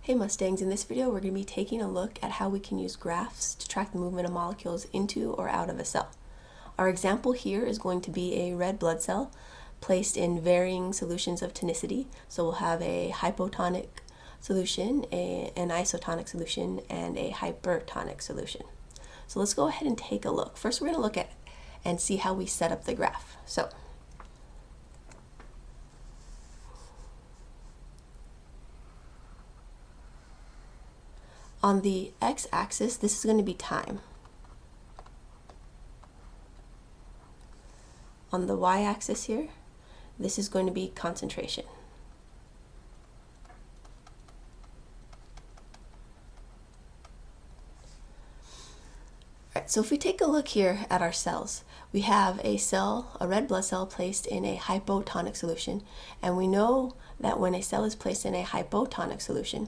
Hey Mustangs, in this video we're going to be taking a look at how we can use graphs to track the movement of molecules into or out of a cell. Our example here is going to be a red blood cell placed in varying solutions of tonicity. So we'll have a hypotonic solution, an isotonic solution, and a hypertonic solution. So let's go ahead and take a look. First we're going to look at and see how we set up the graph. So on the x-axis, this is going to be time. On the y-axis here, this is going to be concentration. Alright, so if we take a look here at our cells, we have a cell, a red blood cell placed in a hypotonic solution, and we know that when a cell is placed in a hypotonic solution,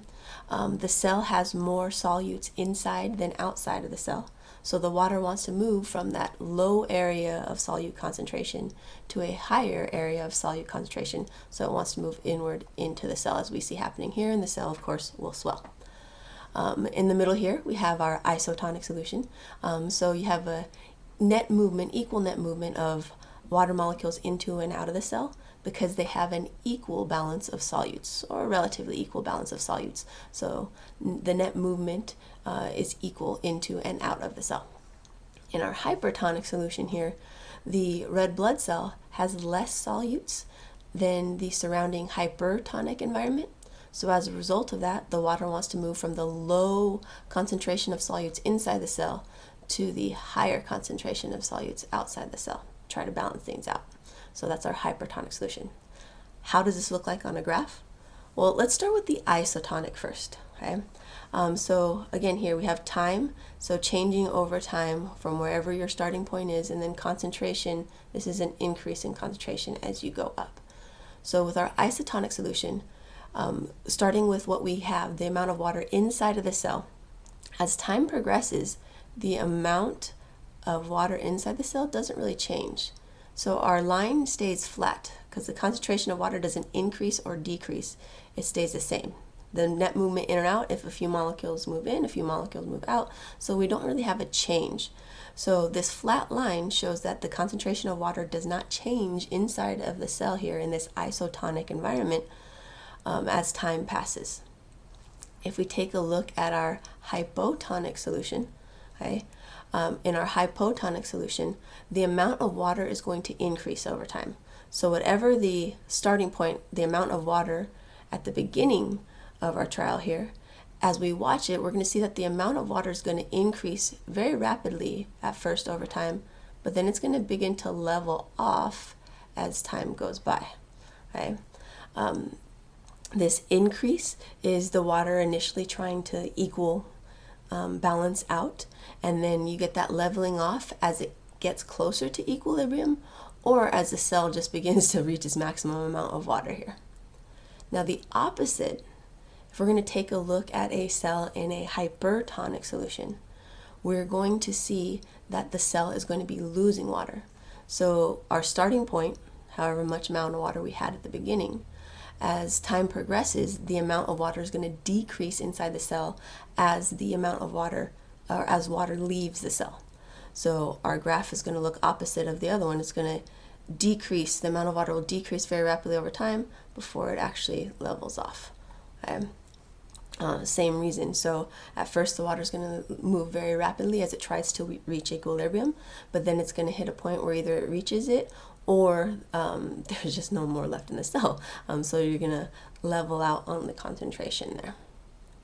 the cell has more solutes inside than outside of the cell. So the water wants to move from that low area of solute concentration to a higher area of solute concentration. So it wants to move inward into the cell, as we see happening here, and the cell, of course, will swell. In the middle here, we have our isotonic solution. So you have a net movement, equal net movement of water molecules into and out of the cell because they have an equal balance of solutes, or a relatively equal balance of solutes. So the net movement is equal into and out of the cell. In our hypertonic solution here, the red blood cell has less solutes than the surrounding hypertonic environment. So as a result of that, the water wants to move from the low concentration of solutes inside the cell to the higher concentration of solutes outside the cell. Try to balance things out. So that's our hypertonic solution. How does this look like on a graph? Well, let's start with the isotonic first. Okay. So again, here we have time, so changing over time from wherever your starting point is, and then concentration, this is an increase in concentration as you go up. So with our isotonic solution, starting with what we have, the amount of water inside of the cell, as time progresses, the amount of water inside the cell doesn't really change. So our line stays flat because the concentration of water doesn't increase or decrease. It stays the same. The net movement in or out, if a few molecules move in, a few molecules move out, so we don't really have a change. So this flat line shows that the concentration of water does not change inside of the cell here in this isotonic environment as time passes. If we take a look at our hypotonic solution, okay, in our hypotonic solution, the amount of water is going to increase over time. So whatever the starting point, the amount of water at the beginning of our trial here, as we watch it, we're going to see that the amount of water is going to increase very rapidly at first over time, but then it's going to begin to level off as time goes by. Okay? This increase is the water initially trying to equal balance out, and then you get that leveling off as it gets closer to equilibrium, or as the cell just begins to reach its maximum amount of water here. Now the opposite, if we're going to take a look at a cell in a hypertonic solution, we're going to see that the cell is going to be losing water. So our starting point, however much amount of water we had at the beginning, as time progresses, the amount of water is going to decrease inside the cell as the amount of water, or as water leaves the cell. So our graph is going to look opposite of the other one. It's going to decrease, the amount of water will decrease very rapidly over time before it actually levels off. Okay? Same reason. So at first the water is going to move very rapidly as it tries to reach equilibrium, but then it's going to hit a point where either it reaches it or there's just no more left in the cell. So you're going to level out on the concentration there.